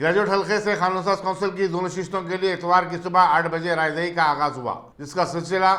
Graduate हल्के से खानसाज council की दो नशिस्तों के लिए इतवार की सुबह 8 बजे रायदही का आगाज हुआ, जिसका सिलसिला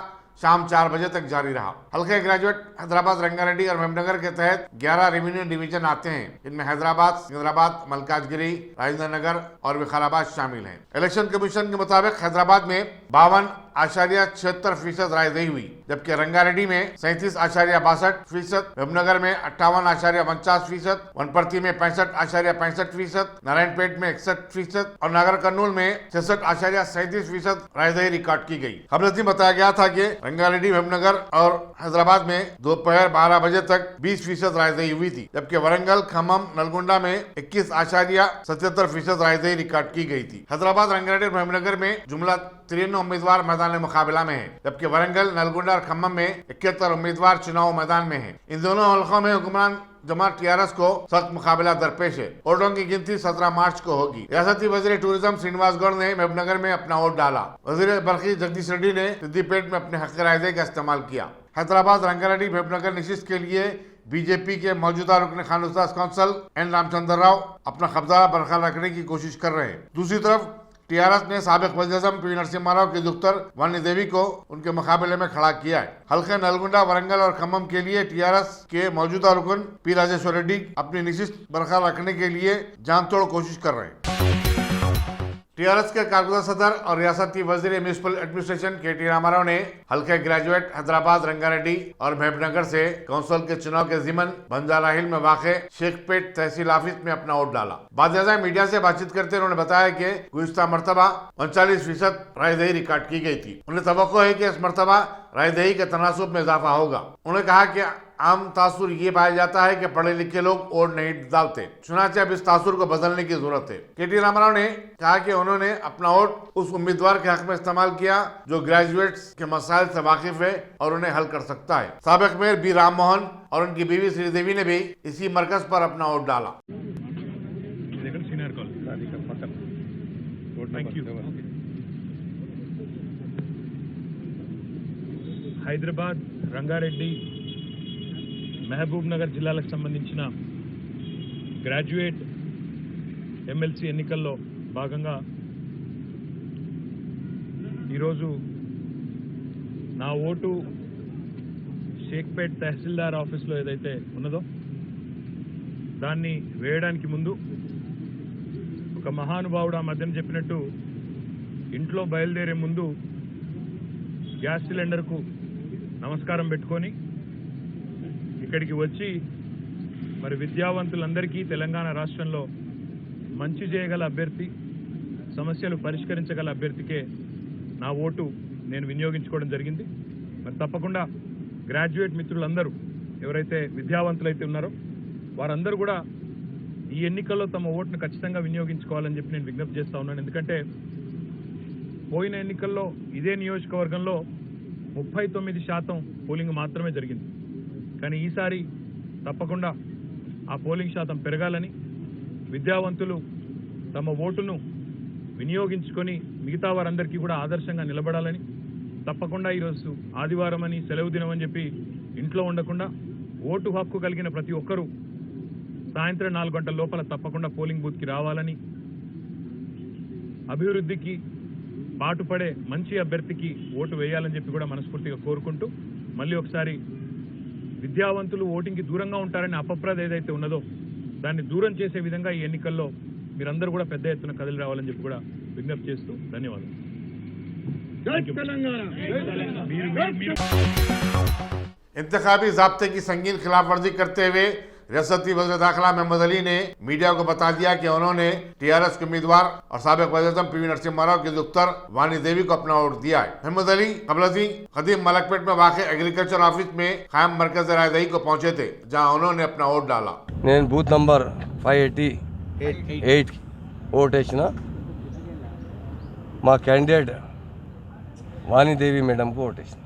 शाम 4 बजे तक जारी रहा। हल्के ग्रेजुएट हैदराबाद, रंगारेड्डी और मेमनगर के तहत 11 रेवेन्यू डिवीजन आते हैं। इनमें हैदराबाद, सिकंदराबाद, मलकाजगिरी, राजेंद्र नगर और विकाराबाद शामिल हैं। इलेक्शन कमीशन के मुताबिक हैदराबाद में 52.76% रायदही हुई, जबकि रंगारेड्डी में 37.62%, मेमनगर में 58.49%, वनपर्ती में 65.65%, नारायणपेट में 61% और नागर कर्नूल में 66.37% रायदही रिकॉर्ड की गई। खबरती बताया गया था कि रंगारेड्डी, मेमनगर और हैदराबाद में दोपहर 12 बजे तक 20% रायदही हुई थी, जबकि वरंगल, खम्मम, नलगोंडा में 21.77% रायदही रिकॉर्ड की गई थी। हैदराबाद, रंगारेड्डी और मेमनगर में जुमला 53 उम्मीदवार मैदान मुकाबला में हैं, जबकि वरंगल, नलगोंडा और खम्मम में 71 उम्मीदवार चुनाव मैदान में हैं। इन दोनों हलकों में हुक्मरान जमात टीआरएस को सख्त मुकाबला दरपेश है। वोटों की गिनती 17 मार्च को होगी। रियासती वजीर टूरिज्म श्रीनिवास गौड़ ने मेमनगर में अपना वोट डाला। वजीर बरकी जगदीश रेड्डी ने सिद्दीपेट में अपने हक रायदे का इस्तेमाल किया। हैदराबाद, रंगारेड्डी, मेमनगर नशिस्त के लिए बीजेपी के मौजूदा रुकन खानसाज काउंसिल एन रामचंद्र राव अपना कब्जा बरकरार रखने की कोशिश कर रहे हैं। दूसरी तरफ टीआरएस ने साबिक वज़ीर-ए-आज़म पी नरसिम्हा राव की दुख्तर वानी देवी को उनके मुकाबले में खड़ा किया है। हल्के नलगोंडा, वरंगल और खम्मम के लिए टीआरएस के मौजूदा रुकन पी राजेश्वर रेड्डी अपनी नशिस्त बरकरार रखने के लिए जान तोड़ कोशिश कर रहे हैं। टीआरएस के कारगुजार सदर और रियासती वजीर म्यूनिसिपल एडमिनिस्ट्रेशन के.टी. रामाराव ने हल्के ग्रेजुएट हैदराबाद, रंगारेड्डी और मेमनगर से काउंसिल के चुनाव के ज़िमन बंजारा हिल में वाक़े शेखपेट तहसील ऑफिस में अपना वोट डाला। बाद मीडिया से बातचीत करते उन्होंने बताया कि गुज़िश्ता मरतबा 39% रायदही रिकॉर्ड की गई थी। उन्हें तवक्को है कि इस मरतबा रायदही के तनासुब में इजाफा होगा। उन्होंने कहा कि आम तासुर ये पाया जाता है कि पढ़े लिखे लोग वोट नहीं डालते, चुनाचे अब इस तासुर को बदलने की जरूरत है। के.टी. रामाराव ने कहा कि उन्होंने अपना वोट उस उम्मीदवार के हक में इस्तेमाल किया जो ग्रेजुएट्स के मसाइल से वाकिफ है और उन्हें हल कर सकता है। साबिक मेयर बी राम मोहन और उनकी बीवी श्रीदेवी ने भी इसी मरकज पर अपना वोट डाला। హైదరాబాద్, రంగారెడ్డి, మహబూబ్ నగర్ జిల్లాలకు సంబంధించిన గ్రాడ్యుయేట్ ఎమ్మెల్సీ ఎన్నికల్లో భాగంగా ఈరోజు నా ఓటు షేక్పేట్ తహసీల్దార్ ఆఫీస్లో ఏదైతే ఉన్నదో దాన్ని వేయడానికి ముందు ఒక మహానుభావుడు ఆ మధ్యన చెప్పినట్టు ఇంట్లో బయలుదేరే ముందు గ్యాస్ సిలిండర్కు నమస్కారం పెట్టుకొని ఇక్కడికి వచ్చి మరి విద్యావంతులందరికీ తెలంగాణ రాష్ట్రంలో మంచి చేయగల అభ్యర్థి, సమస్యలు పరిష్కరించగల అభ్యర్థికే నా ఓటు నేను వినియోగించుకోవడం జరిగింది. మరి తప్పకుండా గ్రాడ్యుయేట్ మిత్రులందరూ ఎవరైతే విద్యావంతులైతే ఉన్నారో వారందరూ కూడా ఈ ఎన్నికల్లో తమ ఓటును ఖచ్చితంగా వినియోగించుకోవాలని చెప్పి నేను విజ్ఞప్తి చేస్తా ఉన్నాను. ఎందుకంటే పోయిన ఎన్నికల్లో ఇదే నియోజకవర్గంలో 39% పోలింగ్ మాత్రమే జరిగింది. కానీ ఈసారి తప్పకుండా ఆ పోలింగ్ శాతం పెరగాలని, విద్యావంతులు తమ ఓటును వినియోగించుకొని మిగతా వారందరికీ కూడా ఆదర్శంగా నిలబడాలని, తప్పకుండా ఈరోజు ఆదివారం అని సెలవు దినం అని చెప్పి ఇంట్లో ఉండకుండా ఓటు హక్కు కలిగిన ప్రతి ఒక్కరూ సాయంత్రం 4 గంటల లోపల తప్పకుండా పోలింగ్ బూత్కి రావాలని, అభివృద్ధికి పాటుపడే మంచి అభ్యర్థికి ఓటు వేయాలని చెప్పి కూడా మనస్ఫూర్తిగా కోరుకుంటూ, మళ్ళీ ఒకసారి విద్యావంతులు ఓటింగ్కి దూరంగా ఉంటారని అపప్రద ఏదైతే ఉన్నదో దాన్ని దూరం చేసే విధంగా ఈ ఎన్నికల్లో మీరందరూ కూడా పెద్ద ఎత్తున కదిలి రావాలని చెప్పి కూడా విజ్ఞప్తి చేస్తూ ధన్యవాదాలు. इंतखाबी ज़ाब्ते की संगीन खिलाफ वर्जी करते हुए रियासती वज़ीर दाखिला मोहम्मद अली ने मीडिया को बता दिया कि उन्होंने टीआरएस के उम्मीदवार और साबिक वज़ीर-ए-आज़म पी नरसिम्हा राव की दुख्तर वानी देवी को अपना वोट दिया है। मोहम्मद अली कबलजी कदीम मलकपेट में वाक़ एग्रीकल्चर ऑफिस में कायम मरकज रायदही को पहुंचे थे, जहां उन्होंने अपना वोट डाला। నేను బూత్ నంబర్ 588 ఓట్ వేసిన మా క్యాండిడేట్ వాణిదేవి మేడంకు ఓట్ వేసిన।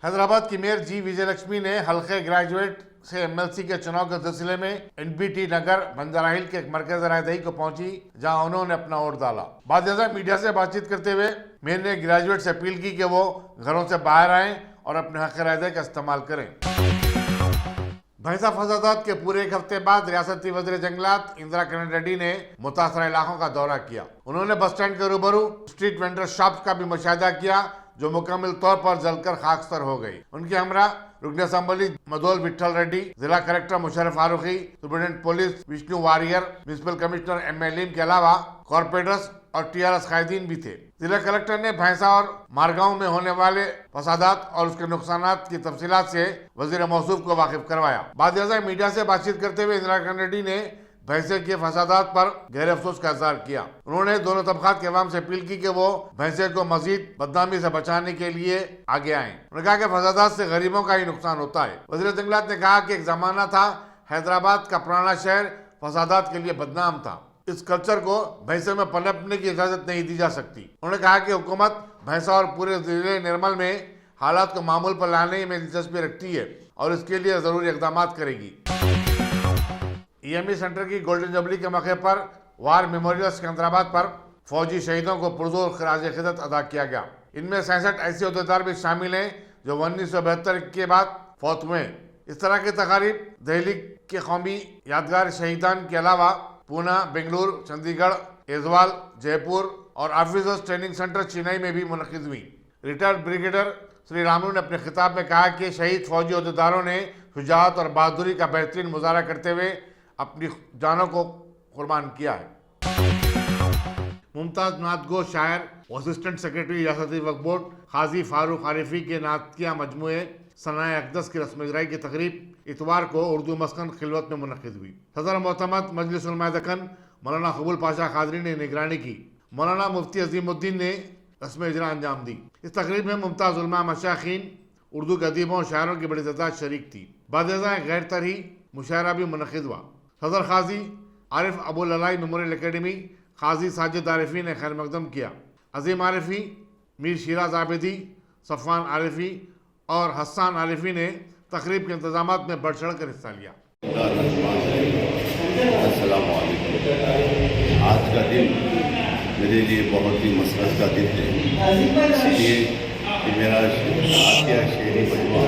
हैदराबाद की मेयर जी विजयलक्ष्मी ने हल्के ग्रेजुएट से एमएलसी के चुनाव के सिलसिले में एनबीटी नगर बंजारा हिल के मरकज रायदही को पहुंची, जहां उन्होंने अपना वोट डाला। बाद मीडिया से बातचीत करते हुए मेयर ने ग्रेजुएट से अपील की कि वो घरों से बाहर आएं और अपने हक रायदे का इस्तेमाल करें। भैंसा फसादात के पूरे एक हफ्ते बाद रियासती वज़ीर जंगलात इंदिरा किरण रेड्डी ने मुतासरा इलाकों का दौरा किया। उन्होंने बस स्टैंड के रूबरू स्ट्रीट वेंडर शॉप्स का भी मुशाहिदा किया जो मुकम्मल तौर पर जलकर खाकसर हो गई। उनके हमरा रुकन असम्बली मदोल विठल रेड्डी, जिला collector Musharraf Farooqui, superintendent police Vishnu Warrier, municipal commissioner M A. लीम के अलावा कॉर्पोरेटर्स और टीआरएस कायदीन भी थे। जिला कलेक्टर ने भैंसा और मारगांव में होने वाले फसादात और उसके नुकसानात की तफसीलात से वजीर मौसूफ को वाकिफ करवाया। बाद मीडिया से बातचीत करते हुए इंदिरा किरण रेड्डी ने भैंसे के फसादात पर गहरे अफसोस का इजहार किया। उन्होंने दोनों तबकात के अवाम से अपील की कि वो भैंसे को मजीद बदनामी से बचाने के लिए आगे आएं। उन्होंने कहा कि फसादात से गरीबों का ही नुकसान होता है। वज़ीर जंगलात ने कहा कि एक जमाना था हैदराबाद का पुराना शहर फसादात के लिए बदनाम था। इस कल्चर को भैंसे में पनपने की इजाजत नहीं दी जा सकती। उन्होंने कहा कि हुकूमत भैंसा और पूरे जिले निर्मल में हालात को मामूल पर लाने में दिलचस्पी रखती है और इसके लिए जरूरी इकदाम करेगी। EME सेंटर की गोल्डन जुबली के मौके पर वार मेमोरियल सिकंदराबाद पर फौजी शहीदों को पुरजोर खराज खिदमत अदा किया गया। इनमें 67 ऐसे अहदेदार भी शामिल हैं जो 1972 के बाद फौत हुए। इस तरह की तकारीब दिल्ली के कौमी यादगार शहीदान के अलावा पूना, बेंगलुरु, चंडीगढ़, ऐजवाल, जयपुर और ऑफिसर्स ट्रेनिंग सेंटर चेन्नई में भी मुनक़िद हुई। रिटायर्ड ब्रिगेडियर श्री रामू ने अपने खिताब में कहा कि शहीद फौजी अहदेदारों ने शुजाअत और बहादुरी का बेहतरीन मुजाहरा करते हुए अपनी जानों को कुर्बान किया है। मुमताज नातगो शायर और असिस्टेंट सेक्रेटरी रियासती वक्फ बोर्ड काजी फारूक आरिफी के नातिया मजमूए सनाए अक़दस की रस्म इजराई की तकरीब इतवार को उर्दू मस्कन खिलवत में मुनक़िद हुई। सदर मोहतमद मजलिस उलमा दक्कन मौलाना कबूल पाशा कादरी ने निगरानी की। मौलाना मुफ्ती अजीमुद्दीन ने रस्म इजरा अंजाम दी। इस तकरीब में मुमताज़ उलमा मशाइखीन, उर्दू के अदीबों और शायरों की बड़ी तादाद शरीक थी। बादशाह गैर तरही मुशायरा भी मुनक़िद हुआ। सदर काजी आरिफ अबुल अलाई मेमोरियल एकेडमी काजी साजिद आरिफी ने खैर मकदम किया। अजीम आरिफी, मीर शिराज आबिदी, सफ़वान आरिफी और हसन आरिफी ने तकरीब के इंतजामात में बढ़ चढ़ कर हिस्सा लिया। अस्सलाम वालेकुम। आज का दिन मेरे लिए बहुत ही मसरत का दिन है, इसलिए कि मेरा आतिया शेरी मजमूआ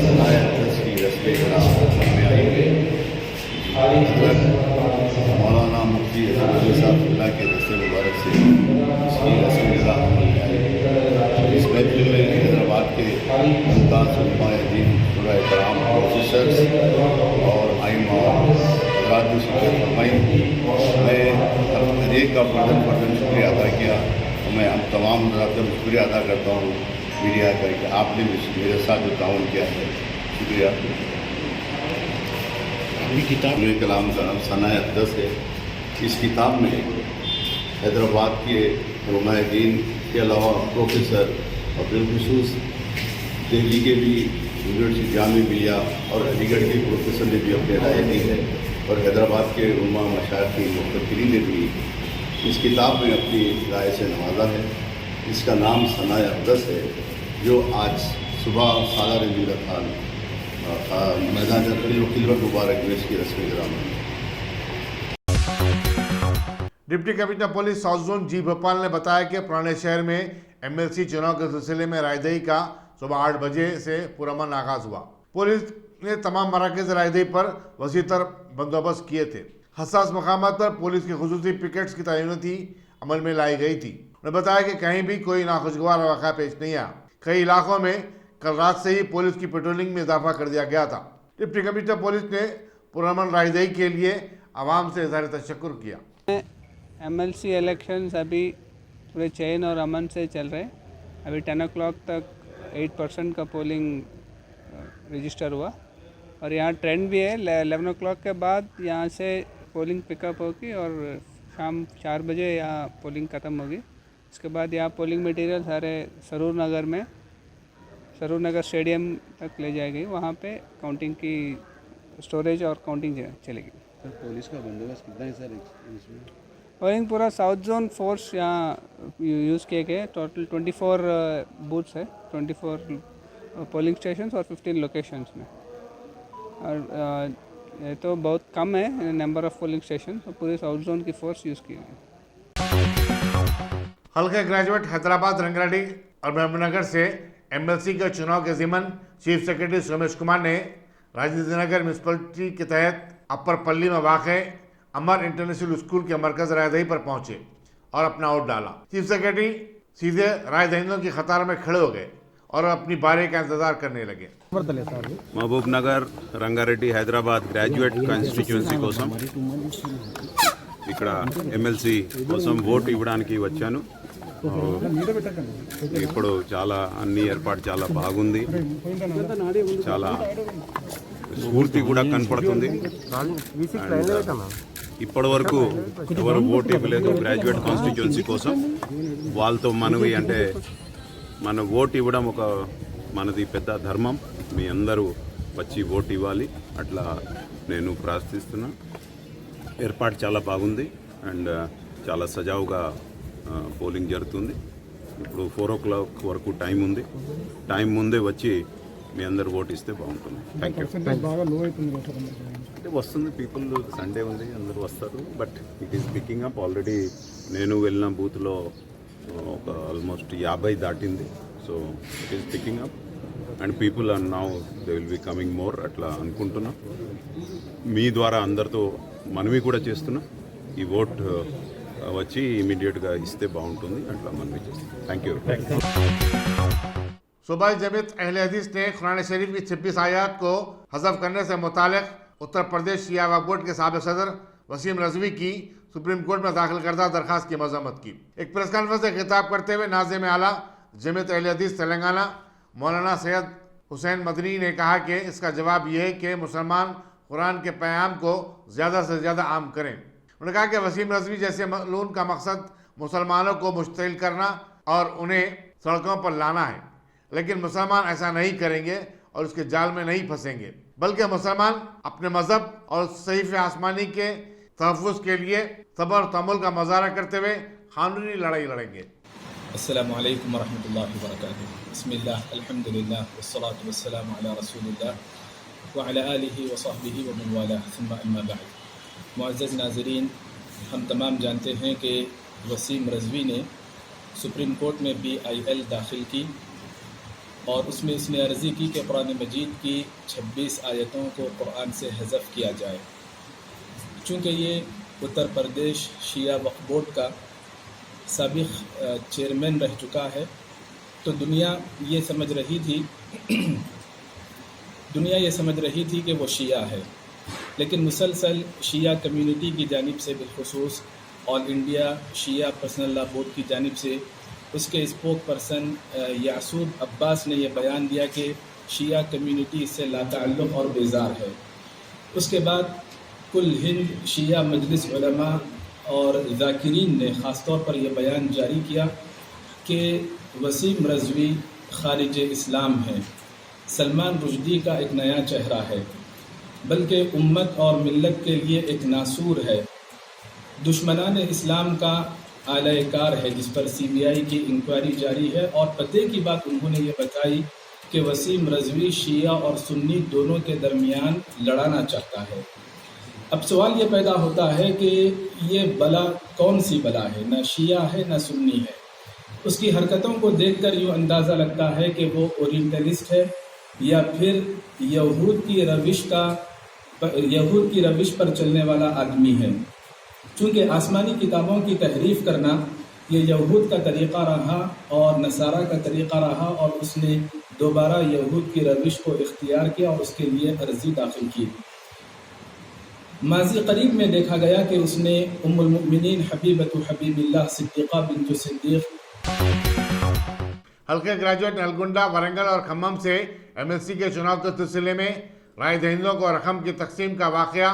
सनाए अक़दस की रस्म इजरा में आई है। मौलाना मुफ्ती अज़ीमुल्लाह के दस्ते मुबारक से इसकी रस्म इजरा अमल में आई। इस महफिल में हैदराबाद के मुमताज़ उलमाए दीन, उलमाए कराम, ऑफिसर्स और आइमा हज़रात ने शिरकत फरमाई। मैं हर एक का फर्दन शुक्रिया अदा किया और मैं हम तमाम हज़रात का शुक्रिया अदा करता हूँ मीडिया का कि आपने मेरे साथ जो ताउन किया है, शुक्रिया। किताब कलाम का नाम सनाए अक़दस है। इस किताब में हैदराबाद के उलमाए दीन के अलावा प्रोफेसर और बिलखुसूस दिल्ली के भी यूनिवर्सिटी जामिया मिलिया और अलीगढ़ के प्रोफेसर ने भी अपने राय दी है और हैदराबाद के उलमा मशाइखीन मुफ़क्किरीन ने भी इस किताब में अपनी राय से नवाजा है। इसका नाम सनाए अक़दस है, जो आज सुबह सालार मीरा खान मैदान खिलवत मुबारक में इसकी रस्म इजरा में। Deputy commissioner police south zone जी भोपाल ने बताया कि पुराने शहर में MLC चुनाव के सिलसिले में रायदही का सुबह 8 बजे से पुरअमन आगाज हुआ। पुलिस ने तमाम मराकज़ रायदही पर वसीतर बंदोबस्त किए थे। हसास मकामात पर पुलिस की खुसूसी पिकेट्स की तैनाती अमल में लाई गई थी। उन्होंने बताया कि कहीं भी कोई नाखुशगवार वाक़ा पेश नहीं आया। कई इलाकों में कल रात से ही पुलिस की पेट्रोलिंग में इजाफा कर दिया गया था। डिप्टी कमिश्नर पुलिस ने पुरअमन रायदही के लिए आवाम से इज़हार तशक्कुर किया। MLC इलेक्शंस अभी पूरे चैन और अमन से चल रहे हैं। अभी 10 o'clock तक 8% का पोलिंग रजिस्टर हुआ और यहाँ ट्रेंड भी है। 11 o'clock के बाद यहाँ से पोलिंग पिकअप होगी और शाम 4 बजे यहाँ पोलिंग ख़त्म होगी। इसके बाद यहाँ पोलिंग मटेरियल सारे सरूर नगर स्टेडियम तक ले जाएगी। वहाँ पे काउंटिंग की स्टोरेज और काउंटिंग चलेगी। सर पुलिस का बंदोबस्त कितना है सर इसमें? पोलिंग पूरा साउथ जोन फोर्स यहाँ यूज़ किए गए। टोटल 24 बूथ्स है, 24 पोलिंग स्टेशन और 15 लोकेशंस में। और ये तो बहुत कम है नंबर ऑफ पोलिंग स्टेशन, तो पूरे साउथ जोन की फोर्स यूज़ की गई। हल्के ग्रेजुएट हैदराबाद, रंगारेड्डी और महबूबनगर से MLC के चुनाव के ज़िमन चीफ सेक्रेटरी सोमेश कुमार ने राजेंद्र नगर म्यूनसिपलिटी के तहत अपर पल्ली में वाक़े अमर इंटरनेशनल स्कूल के मरकज रायदही पर पहुंचे और अपना वोट डाला। चीफ सेक्रेटरी सीधे राय दहिंदों की कतार में खड़े हो गए और अपनी बारी का इंतजार करने लगे। మహబూబ్ నగర్ రంగారెడ్డి హైదరాబాద్ గ్రాడ్యుయేట్ కాన్స్టిట్యుయెన్సీ కోసం ఇక్కడ ఎమ్మెల్సీ కోసం ఓటు ఇవ్వడానికి వచ్చాను. ఇప్పుడు చాలా అన్ని ఏర్పాటు చాలా బాగుంది, చాలా స్ఫూర్తి కూడా కనపడుతుంది. ఇప్పటి వరకు ఎవరు ఓటు ఇవ్వలేదు గ్రాడ్యుయేట్ కాన్స్టిట్యుయెన్సీ కోసం. వాళ్ళతో మనవి అంటే మన ఓటు ఇవ్వడం ఒక మనది పెద్ద ధర్మం. మీ అందరూ వచ్చి ఓటు ఇవ్వాలి అట్లా నేను ప్రార్థిస్తున్నా. ఏర్పాటు చాలా బాగుంది అండ్ చాలా సజావుగా పోలింగ్ జరుగుతుంది. ఇప్పుడు 4 o'clock వరకు టైం ఉంది. టైం ముందే వచ్చి మీ అందరు ఓటు ఇస్తే బాగుంటుంది. Thank you. అంటే వస్తుంది, పీపుల్ సండే ఉంది అందరూ వస్తారు, but it is picking up. Already నేను వెళ్ళిన బూత్లో ఒక ఆల్మోస్ట్ 50 దాటింది. So it is picking up and people are now they will be coming more అట్లా అనుకుంటున్నా. మీ ద్వారా అందరితో మనవి కూడా చేస్తున్నా, ఈ ఓట్ వచ్చి ఇమీడియట్గా ఇస్తే బాగుంటుంది అట్లా మనవి చేస్తున్నాం. Thank you. सूबाई जमीयत अहले हदीस ने कुरान शरीफ की 26 आयात को हज़फ करने से मुतालिक उत्तर प्रदेश शिया वक्फ बोर्ड के साबिक़ सदर वसीम रज़वी की सुप्रीम कोर्ट में दाखिल करदा दरखास्त की मजम्मत की। एक प्रेस कॉन्फ्रेंस से खिताब करते हुए नाज़िम आला जमीयत अहले हदीस तेलंगाना मौलाना सैयद हुसैन मदनी ने कहा कि इसका जवाब यह है कि मुसलमान कुरान के पैगाम को ज़्यादा से ज़्यादा आम करें। उन्होंने कहा कि वसीम रज़वी जैसे मलून का मकसद मुसलमानों को मुश्तिल करना और उन्हें सड़कों पर लाना है, लेकिन मुसलमान ऐसा नहीं करेंगे और उसके जाल में नहीं फंसेंगे, बल्कि मुसलमान अपने मज़हब और सहीफ़ आसमानी के तहफ़्फ़ुज़ के लिए सब्र और तहम्मुल का मुज़ाहरा करते हुए क़ानूनी लड़ाई लड़ेंगे। अस्सलामु अलैकुम वरहमतुल्लाहि वबरकातुहू। बिस्मिल्लाह अल्हम्दुलिल्लाह वस्सलातु वस्सलामु अला रसूलिल्लाह व अला आलिहि व सहबिहि व मन वाला सुम्मा अम्मा बअद। मुअज़्ज़ज़ नाज़रीन, हम तमाम जानते हैं कि वसीम रज़वी ने सुप्रीम कोर्ट में BIL दाखिल की और उसमें इसने अर्ज़ी की कि कुरान मजीद की 26 आयतों को कुरान से हज़फ किया जाए। चूँकि ये उत्तर प्रदेश शिया वक्फ बोर्ड का साबिक़ चेयरमैन रह चुका है, तो दुनिया ये समझ रही थी कि वो शिया है, लेकिन मुसलसल शिया कम्युनिटी की जानिब से बिलखुसूस ऑल इंडिया शिया पर्सनल लॉ बोर्ड की जानिब से उसके स्पोक पर्सन यासूद अब्बास ने यह बयान दिया कि शिया कम्युनिटी इससे लाताल्लुक़ और बेजार है। उसके बाद कुल हिंद शिया मजलिस उलमा और ज़ाकिरीन ने ख़ास तौर पर यह बयान जारी किया कि वसीम रज़वी खारिज इस्लाम है, सलमान रुश्दी का एक नया चेहरा है, बल्कि उम्मत और मिल्लत के लिए एक नासूर है, दुश्मनान इस्लाम का आलाकार है, जिस पर CBI की इंक्वायरी जारी है। और पते की बात उन्होंने ये बताई कि वसीम रज़वी शिया और सुन्नी दोनों के दरमियान लड़ाना चाहता है। अब सवाल ये पैदा होता है कि ये बला कौन सी बला है, ना शिया है ना सुन्नी है। उसकी हरकतों को देखकर यूँ अंदाज़ा लगता है कि वो ओरिएंटलिस्ट है या फिर यहूद की रविश पर चलने वाला आदमी है। चूँकि आसमानी किताबों की तहरीफ करना ये यहूद का तरीक़ा रहा और नसारा का तरीक़ा रहा, और उसने दोबारा यहूद की रविश को इख्तियार किया और उसके लिए अर्ज़ी दाखिल की। माज़ी करीब में देखा गया कि उसने उम्मुल मुमिनीन हबीबतु हबीबिल्लाह सिद्दीक़ा बिन्तु सिद्दीक़ हल्के ग्रेजुएट नलगुंडा, वरंगल और खम्मम से MLC के चुनाव के सिलसिले में राय दहिंदों को रकम की तकसीम का वाक़या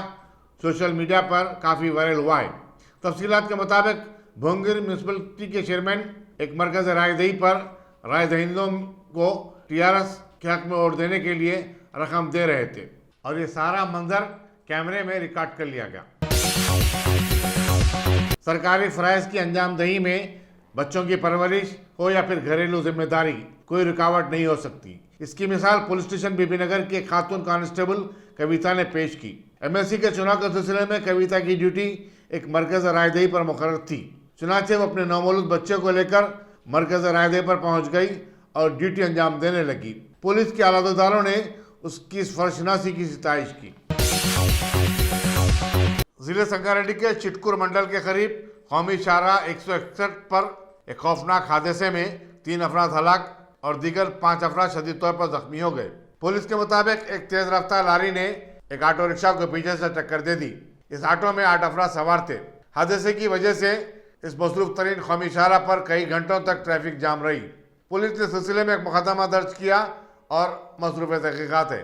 सोशल मीडिया पर काफ़ी वायरल हुआ है। तफसीलात के मुताबिक भोंगिर म्यूनसिपलिटी के चेयरमैन एक मरकज़ रायदही पर राय दहिंदों को TRS के हक़ में वोट देने के लिए रकम दे रहे थे और ये सारा मंजर कैमरे में रिकॉर्ड कर लिया गया। सरकारी फ़राइज़ की अंजामदही में बच्चों की परवरिश हो या फिर घरेलू जिम्मेदारी, कोई रुकावट नहीं हो सकती। इसकी मिसाल पुलिस स्टेशन बीबीनगर के खातून कांस्टेबल कविता ने पेश की। MLC के चुनाव के सिलसिले में कविता की ड्यूटी एक मरकज़ रायदही पर मुकर्रर थी। चुनांचे वो अपने नौमौलूद बच्चे को लेकर मरकज़ रायदही पर पहुंच गई और ड्यूटी अंजाम देने लगी। पुलिस के आलादारों ने اس کی فرشناسی کی ستائش کی۔ ضلع سنگاریڈی کے چٹکور منڈل کے قریب قومی شاہراہ 161 پر ایک خوفناک حادثے میں 3 افراد ہلاک اور دیگر 5 افراد شدید طور پر زخمی ہو گئے۔ پولیس کے مطابق ایک تیز رفتار لاری نے ایک آٹو رکشہ کو پیچھے سے ٹکر دے دی۔ اس آٹو میں 8 افراد سوار تھے۔ حادثے کی وجہ سے اس مصروف ترین قومی شاہراہ پر کئی گھنٹوں تک ٹریفک جام رہی۔ پولیس نے سلسلے میں ایک مقدمہ درج کیا اور مصروف تحقیقات ہے۔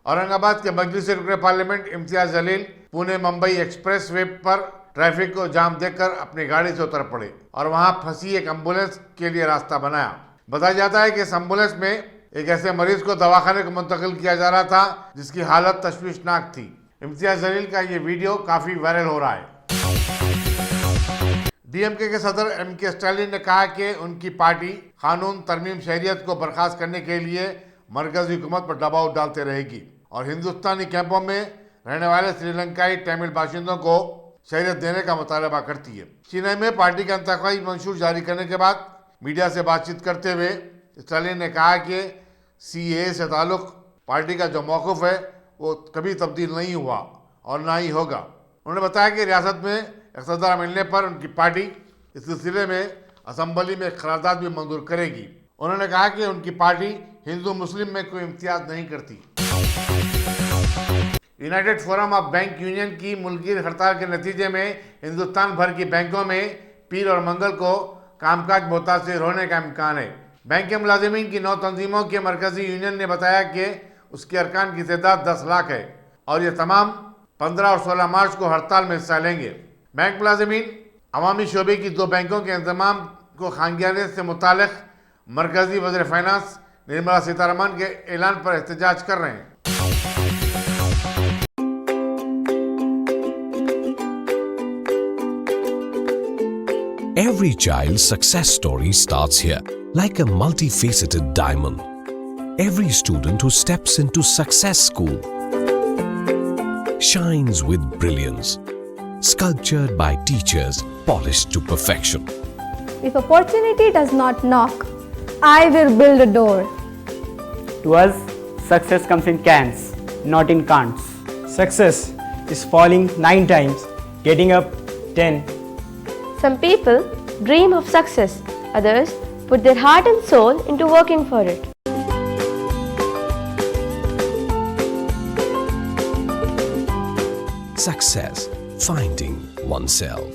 اورنگ آباد کے مجلس رکن پارلیمنٹ امتیاز جلیل پونے ممبئی ایکسپریس وے پر ٹریفک کو جام دیکھ کر اپنی گاڑی سے اتر پڑے اور وہاں پھنسی ایک ایمبولینس کے لیے راستہ بنایا۔ بتایا جاتا ہے کہ اس ایمبولینس میں ایک ایسے مریض کو دواخانے کو منتقل کیا جا رہا تھا جس کی حالت تشویشناک تھی۔ امتیاز جلیل کا یہ ویڈیو کافی وائرل ہو رہا ہے۔ ڈی ایم کے صدر ایم کے اسٹالن نے کہا کہ ان کی پارٹی قانون ترمیم شہریت کو برخاست کرنے کے لیے مرکزی حکومت پر دباؤ ڈالتے رہے گی اور ہندوستانی کیمپوں میں رہنے والے سری لنکائی تامل باشندوں کو شہریت دینے کا مطالبہ کرتی ہے۔ چنئی میں پارٹی کا انتخابی منشور جاری کرنے کے بعد میڈیا سے بات چیت کرتے ہوئے اسٹالن نے کہا کہ سی اے سے تعلق پارٹی کا جو موقف ہے وہ کبھی تبدیل نہیں ہوا اور نہ ہی ہوگا۔ انہوں نے بتایا کہ ریاست میں اقتدار ملنے پر ان کی پارٹی اس سلسلے میں اسمبلی میں قرارداد بھی منظور کرے گی۔ انہوں نے کہا کہ ان کی پارٹی ہندو مسلم میں کوئی امتیاز نہیں کرتی۔ United forum of bank union की मुल्की हड़ताल के नतीजे में हिंदुस्तान भर की बैंकों में पीर और मंगल को कामकाज मुतासिर होने का इम्कान है। बैंक के मुलाजिमीन की 9 तंजीमों के मरकजी यूनियन ने बताया कि उसके अरकान की तादाद 10 लाख है और ये तमाम 15 और 16 मार्च को हड़ताल में हिस्सा लेंगे। बैंक मुलाजिमीन अवामी शोबे की 2 बैंकों के इंतजाम को खानगियाने से मुतालिक मरकजी वज़ीर फाइनेंस निर्मला सीतारमन के ऐलान पर एहतजाज कर रहे हैं। Every child's success story starts here, like a multifaceted diamond. Every student who steps into Success School shines with brilliance, sculptured by teachers polished to perfection. If opportunity does not knock, I will build a door. To us, success comes in cans, not in can'ts. Success is falling 9 times, getting up 10. Some people dream of success, others put their heart and soul into working for it. Success, finding oneself.